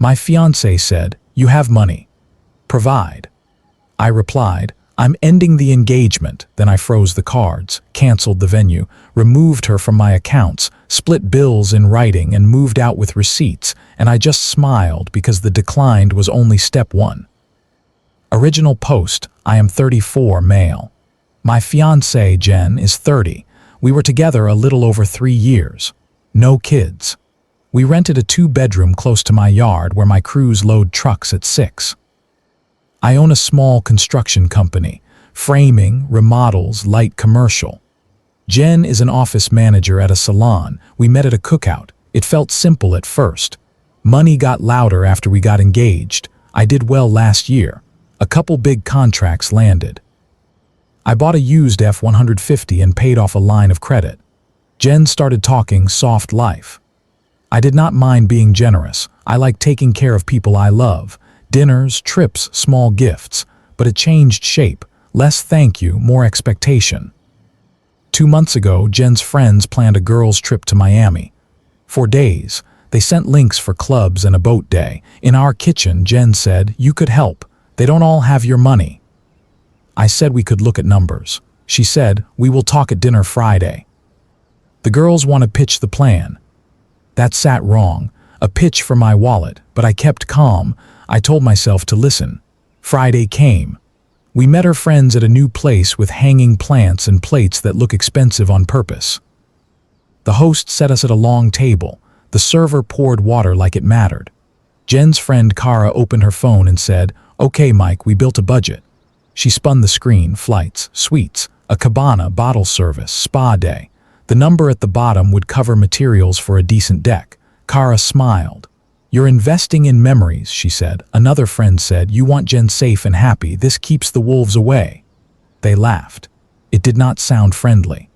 My fiancé said, "You have money. Provide." I replied, "I'm ending the engagement." Then I froze the cards, canceled the venue, removed her from my accounts, split bills in writing, and moved out with receipts, and I just smiled because the declined was only step one. Original post: I am 34, male. My fiancée, Jen, is 30. We were together a little over 3 years. No kids. We rented a 2-bedroom close to my yard where my crews load trucks at 6. I own a small construction company, framing, remodels, light commercial. Jen is an office manager at a salon. We met at a cookout. It felt simple at first. Money got louder after we got engaged. I did well last year. A couple big contracts landed. I bought a used F-150 and paid off a line of credit. Jen started talking soft life. I did not mind being generous. I like taking care of people I love. Dinners, trips, small gifts. But it changed shape. Less thank you, more expectation. 2 months ago, Jen's friends planned a girls' trip to Miami. For days, they sent links for clubs and a boat day. In our kitchen, Jen said, "You could help. They don't all have your money." I said we could look at numbers. She said, "We will talk at dinner Friday." The girls want to pitch the plan. That sat wrong. A pitch for my wallet, but I kept calm. I told myself to listen. Friday came. We met her friends at a new place with hanging plants and plates that look expensive on purpose. The host set us at a long table. The server poured water like it mattered. Jen's friend Cara opened her phone and said, "Okay, Mike, we built a budget." She spun the screen: flights, suites, a cabana, bottle service, spa day. The number at the bottom would cover materials for a decent deck. Cara smiled. "You're investing in memories," she said. Another friend said, "You want Jen safe and happy. This keeps the wolves away." They laughed. It did not sound friendly.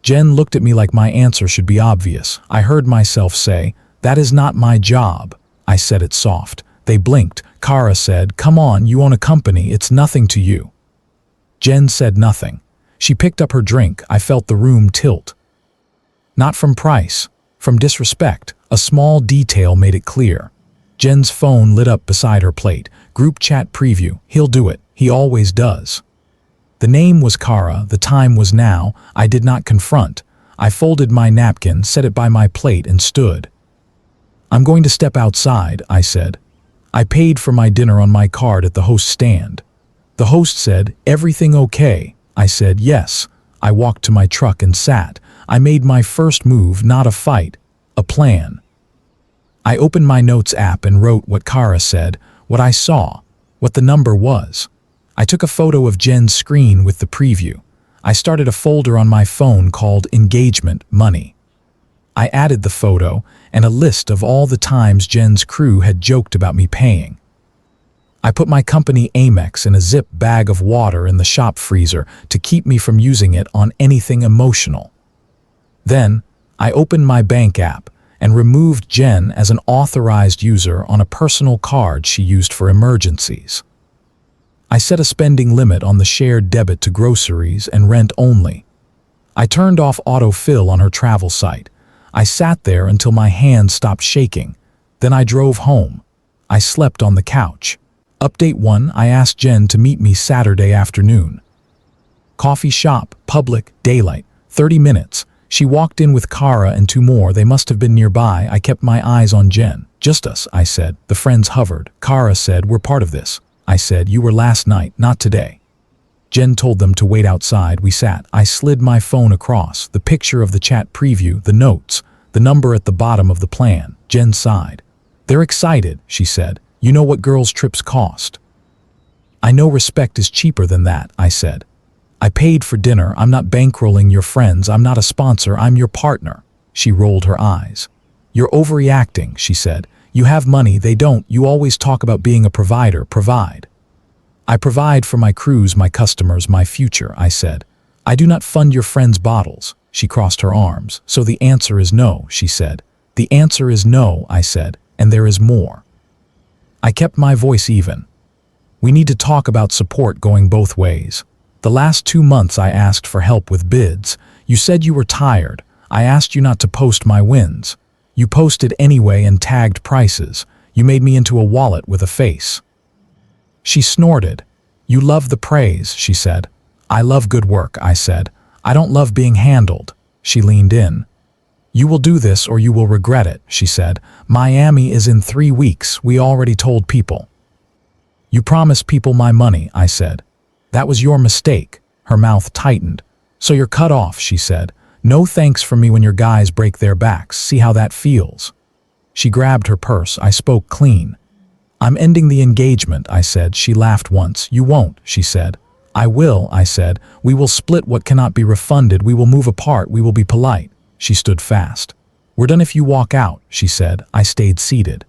Jen looked at me like my answer should be obvious. I heard myself say, "That is not my job." I said it soft. They blinked. Cara said, "Come on, you own a company. It's nothing to you." Jen said nothing. She picked up her drink. I felt the room tilt. Not from price, from disrespect. A small detail made it clear. Jen's phone lit up beside her plate. Group chat preview. He'll do it. He always does. The name was Cara. The time was now. I did not confront. I folded my napkin, set it by my plate, and stood. "I'm going to step outside," I said. I paid for my dinner on my card at the host stand. The host said, "Everything okay?" I said, "Yes." I walked to my truck and sat. I made my first move, not a fight, a plan. I opened my notes app and wrote what Cara said, what I saw, what the number was. I took a photo of Jen's screen with the preview. I started a folder on my phone called Engagement Money. I added the photo and a list of all the times Jen's crew had joked about me paying. I put my company Amex in a zip bag of water in the shop freezer to keep me from using it on anything emotional. Then, I opened my bank app and removed Jen as an authorized user on a personal card she used for emergencies. I set a spending limit on the shared debit to groceries and rent only. I turned off autofill on her travel site. I sat there until my hands stopped shaking. Then I drove home. I slept on the couch. Update 1, I asked Jen to meet me Saturday afternoon. Coffee shop, public, daylight, 30 minutes. She walked in with Cara and 2 more. They must have been nearby. I kept my eyes on Jen. "Just us," I said. The friends hovered. Cara said, "We're part of this." I said, "You were last night, not today." Jen told them to wait outside. We sat. I slid my phone across. The picture of the chat preview, the notes, the number at the bottom of the plan. Jen sighed. "They're excited," she said. "You know what girls' trips cost." "I know respect is cheaper than that," I said. "I paid for dinner. I'm not bankrolling your friends. I'm not a sponsor. I'm your partner." She rolled her eyes. "You're overreacting," she said. "You have money. They don't. You always talk about being a provider. Provide." "I provide for my crews, my customers, my future," I said. "I do not fund your friends' bottles." She crossed her arms. "So the answer is no," she said. "The answer is no," I said, "and there is more." I kept my voice even. "We need to talk about support going both ways. The last 2 months I asked for help with bids. You said you were tired. I asked you not to post my wins. You posted anyway and tagged prices. You made me into a wallet with a face." She snorted. "You love the praise," she said. "I love good work," I said. "I don't love being handled." She leaned in. "You will do this or you will regret it," she said. "Miami is in 3 weeks. We already told people." "You promised people my money," I said. "That was your mistake." Her mouth tightened. "So you're cut off," she said. "No thanks from me when your guys break their backs. See how that feels." She grabbed her purse. I spoke clean. "I'm ending the engagement," I said. She laughed once. "You won't," she said. "I will," I said. "We will split what cannot be refunded. We will move apart. We will be polite." She stood fast. "We're done if you walk out," she said. I stayed seated.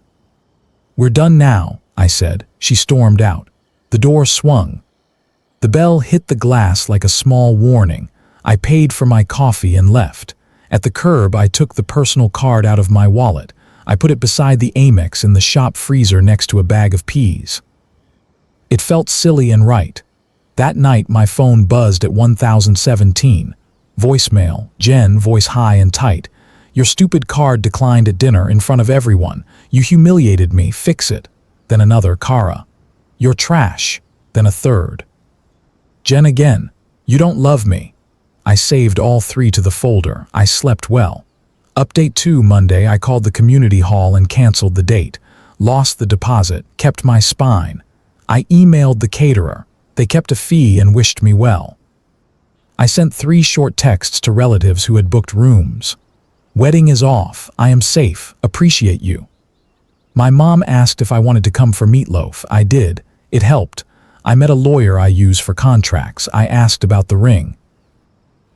"We're done now," I said. She stormed out. The door swung. The bell hit the glass like a small warning. I paid for my coffee and left. At the curb, I took the personal card out of my wallet. I put it beside the Amex in the shop freezer next to a bag of peas. It felt silly and right. That night, my phone buzzed at 1017. Voicemail, Jen, voice high and tight. "Your stupid card declined at dinner in front of everyone. You humiliated me, fix it." Then another, Kara. "You're trash." Then a third. Jen again. "You don't love me." I saved all 3 to the folder. I slept well. Update 2, Monday, I called the community hall and canceled the date. Lost the deposit, kept my spine. I emailed the caterer. They kept a fee and wished me well. I sent 3 short texts to relatives who had booked rooms. "Wedding is off. I am safe. Appreciate you." My mom asked if I wanted to come for meatloaf. I did. It helped. I met a lawyer I use for contracts. I asked about the ring.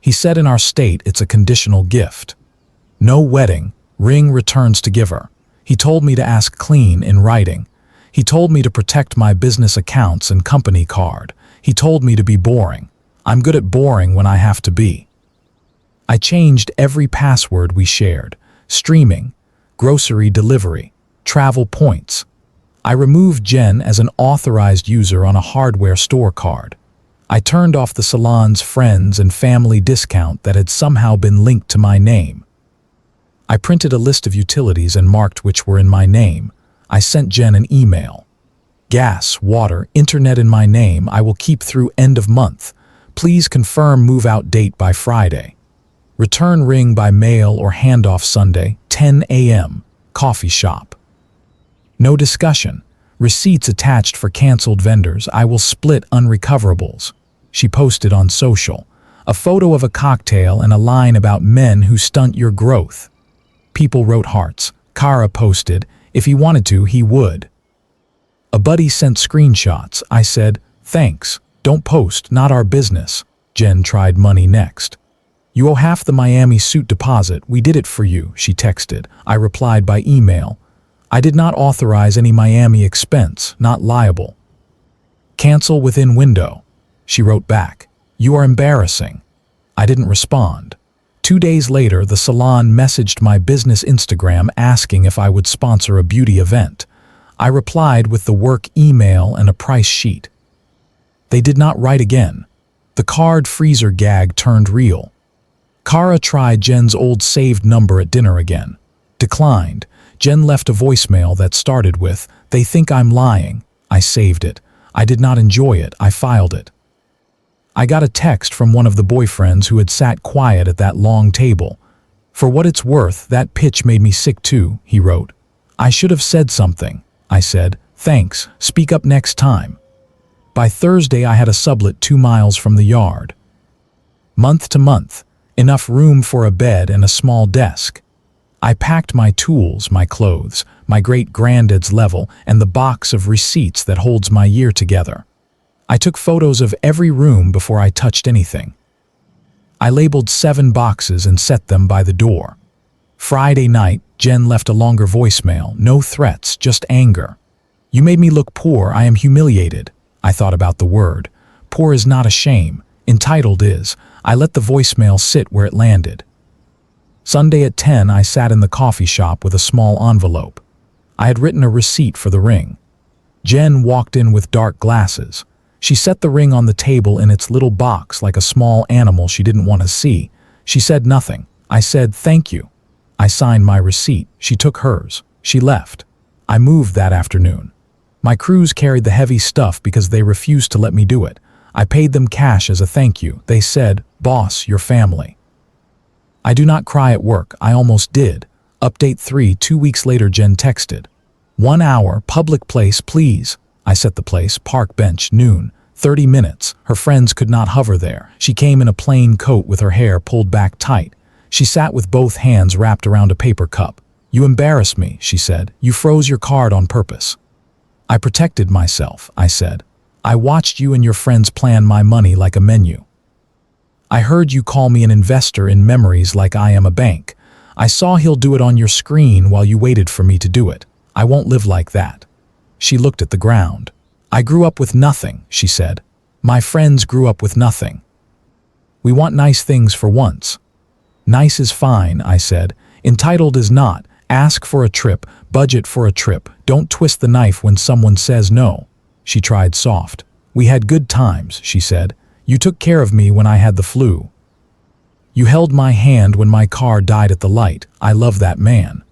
He said in our state it's a conditional gift. No wedding, ring returns to giver. He told me to ask clean in writing. He told me to protect my business accounts and company card. He told me to be boring. I'm good at boring when I have to be. I changed every password we shared. Streaming, grocery delivery, travel points. I removed Jen as an authorized user on a hardware store card. I turned off the salon's friends and family discount that had somehow been linked to my name. I printed a list of utilities and marked which were in my name. I sent Jen an email. Gas, water, internet in my name. I will keep through end of month. Please confirm move-out date by Friday. Return ring by mail or handoff Sunday, 10 a.m. Coffee shop. No discussion. Receipts attached for canceled vendors. I will split unrecoverables. She posted on social. A photo of a cocktail and a line about men who stunt your growth. People wrote hearts. Kara posted, if he wanted to, he would. A buddy sent screenshots. I said, thanks. Don't post, not our business. Jen tried money next. You owe half the Miami suit deposit. We did it for you, she texted. I replied by email. I did not authorize any Miami expense, not liable. Cancel within window. She wrote back. You are embarrassing. I didn't respond. 2 days later, the salon messaged my business Instagram asking if I would sponsor a beauty event. I replied with the work email and a price sheet. They did not write again. The card freezer gag turned real. Kara tried Jen's old saved number at dinner again. Declined. Jen left a voicemail that started with, they think I'm lying. I saved it. I did not enjoy it. I filed it. I got a text from one of the boyfriends who had sat quiet at that long table. For what it's worth, that pitch made me sick too, he wrote. I should have said something. I said, thanks, speak up next time. By Thursday, I had a sublet 2 miles from the yard. Month to month, enough room for a bed and a small desk. I packed my tools, my clothes, my great-granddad's level, and the box of receipts that holds my year together. I took photos of every room before I touched anything. I labeled 7 boxes and set them by the door. Friday night, Jen left a longer voicemail, no threats, just anger. You made me look poor, I am humiliated. I thought about the word. Poor is not a shame, entitled is. I let the voicemail sit where it landed. Sunday at 10, I sat in the coffee shop with a small envelope. I had written a receipt for the ring. Jen walked in with dark glasses. She set the ring on the table in its little box like a small animal she didn't want to see. She said nothing. I said, thank you. I signed my receipt. She took hers. She left. I moved that afternoon. My crews carried the heavy stuff because they refused to let me do it. I paid them cash as a thank you. They said, "Boss, your family." I do not cry at work. I almost did. Update 3, 2 weeks later, Jen texted. 1 hour, public place, please. I set the place, park bench, noon. 30 minutes. Her friends could not hover there. She came in a plain coat with her hair pulled back tight. She sat with both hands wrapped around a paper cup. "You embarrassed me," she said. "You froze your card on purpose." "I protected myself," I said. "I watched you and your friends plan my money like a menu. I heard you call me an investor in memories like I am a bank. I saw he'll do it on your screen while you waited for me to do it. I won't live like that." She looked at the ground. "I grew up with nothing," she said. "My friends grew up with nothing. We want nice things for once." "Nice is fine," I said. "Entitled is not. Ask for a trip, budget for a trip. Don't twist the knife when someone says no." She tried soft. "We had good times," she said. "You took care of me when I had the flu. You held my hand when my car died at the light. I love that man."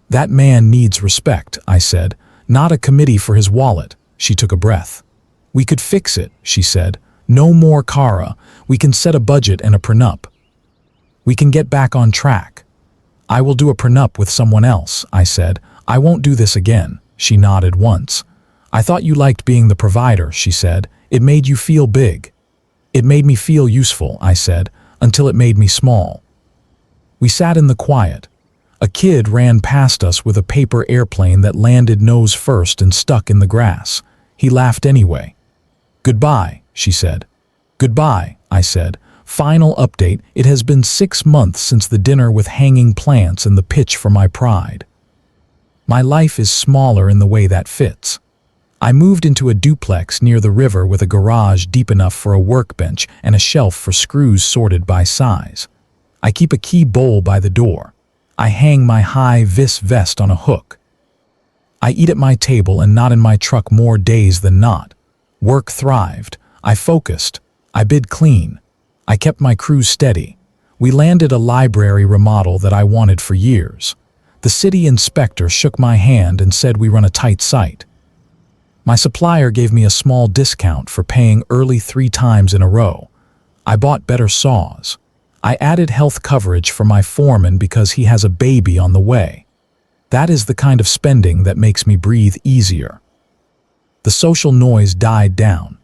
"That man needs respect," I said. "Not a committee for his wallet." She took a breath. "We could fix it," she said. "No more Kara. We can set a budget and a prenup. We can get back on track." "I will do a prenup with someone else," I said. "I won't do this again." She nodded once. "I thought you liked being the provider," she said. "It made you feel big." "It made me feel useful," I said, "until it made me small." We sat in the quiet. A kid ran past us with a paper airplane that landed nose first and stuck in the grass. He laughed anyway. "Goodbye," she said. "Goodbye," I said. Final update, it has been 6 months since the dinner with hanging plants and the pitch for my pride. My life is smaller in the way that fits. I moved into a duplex near the river with a garage deep enough for a workbench and a shelf for screws sorted by size. I keep a key bowl by the door. I hang my high-vis vest on a hook. I eat at my table and not in my truck more days than not. Work thrived. I focused. I bid clean. I kept my crew steady. We landed a library remodel that I wanted for years. The city inspector shook my hand and said we run a tight site. My supplier gave me a small discount for paying early 3 times in a row. I bought better saws. I added health coverage for my foreman because he has a baby on the way. That is the kind of spending that makes me breathe easier. The social noise died down.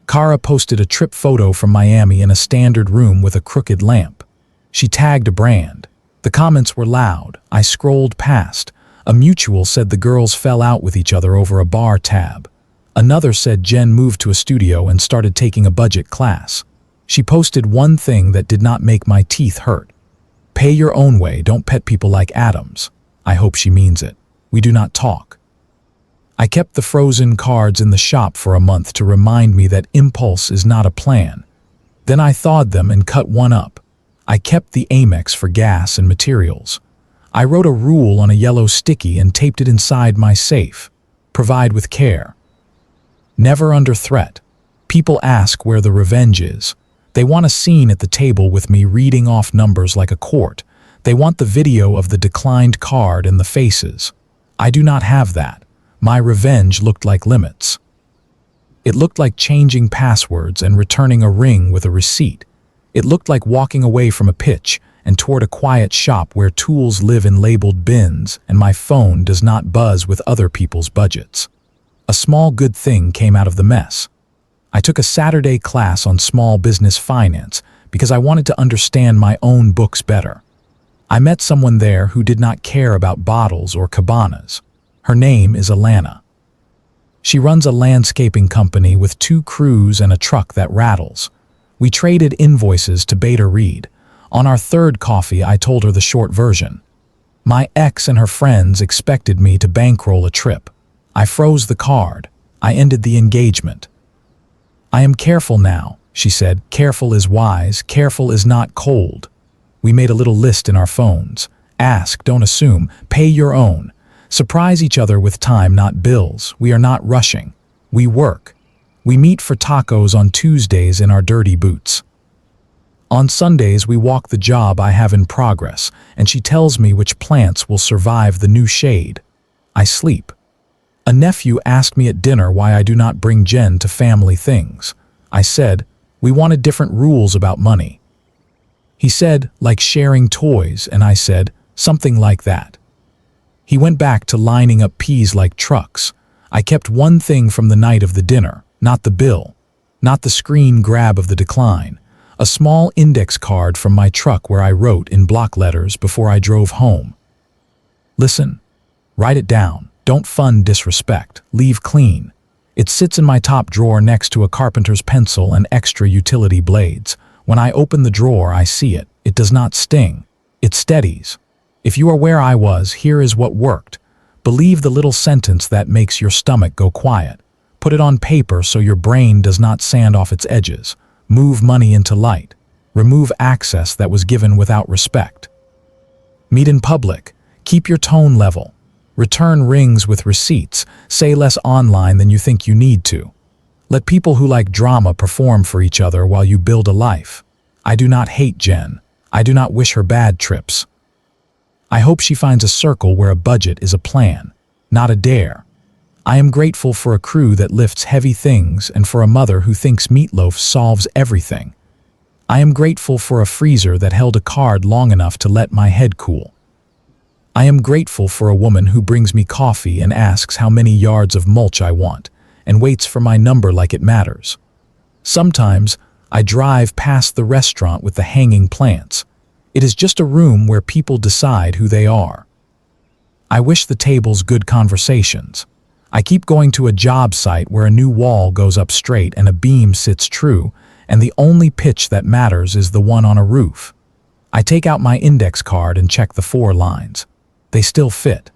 Kara posted a trip photo from Miami in a standard room with a crooked lamp. She tagged a brand. The comments were loud. I scrolled past. A mutual said the girls fell out with each other over a bar tab. Another said Jen moved to a studio and started taking a budget class. She posted one thing that did not make my teeth hurt. "Pay your own way, don't pet people like Adams." I hope she means it. We do not talk. I kept the frozen cards in the shop for a month to remind me that impulse is not a plan. Then I thawed them and cut one up. I kept the Amex for gas and materials. I wrote a rule on a yellow sticky and taped it inside my safe. Provide with care. Never under threat. People ask where the revenge is. They want a scene at the table with me reading off numbers like a court. They want the video of the declined card and the faces. I do not have that. My revenge looked like limits. It looked like changing passwords and returning a ring with a receipt. It looked like walking away from a pitch and toward a quiet shop where tools live in labeled bins and my phone does not buzz with other people's budgets. A small good thing came out of the mess. I took a Saturday class on small business finance because I wanted to understand my own books better. I met someone there who did not care about bottles or cabanas. Her name is Alana. She runs a landscaping company with 2 crews and a truck that rattles. We traded invoices to beta read. On our 3rd coffee, I told her the short version. My ex and her friends expected me to bankroll a trip. I froze the card. I ended the engagement. "I am careful now," she said. "Careful is wise. Careful is not cold." We made a little list in our phones. Ask, don't assume. Pay your own. Surprise each other with time, not bills. We are not rushing. We work. We meet for tacos on Tuesdays in our dirty boots. On Sundays, we walk the job I have in progress, and she tells me which plants will survive the new shade. I sleep. A nephew asked me at dinner why I do not bring Jen to family things. I said, we wanted different rules about money. He said, like sharing toys, and I said, something like that. He went back to lining up peas like trucks. I kept one thing from the night of the dinner, not the bill, not the screen grab of the decline, a small index card from my truck where I wrote in block letters before I drove home. Listen, write it down. Don't fund disrespect. Leave clean. It sits in my top drawer next to a carpenter's pencil and extra utility blades. When I open the drawer, I see it. It does not sting. It steadies. If you are where I was, here is what worked. Believe the little sentence that makes your stomach go quiet. Put it on paper so your brain does not sand off its edges. Move money into light. Remove access that was given without respect. Meet in public. Keep your tone level. Return rings with receipts. Say less online than you think you need to. Let people who like drama perform for each other while you build a life. I do not hate Jen. I do not wish her bad trips. I hope she finds a circle where a budget is a plan, not a dare. I am grateful for a crew that lifts heavy things and for a mother who thinks meatloaf solves everything. I am grateful for a freezer that held a card long enough to let my head cool. I am grateful for a woman who brings me coffee and asks how many yards of mulch I want and waits for my number like it matters. Sometimes I drive past the restaurant with the hanging plants. It is just a room where people decide who they are. I wish the tables good conversations. I keep going to a job site where a new wall goes up straight and a beam sits true, and the only pitch that matters is the one on a roof. I take out my index card and check the 4 lines. They still fit.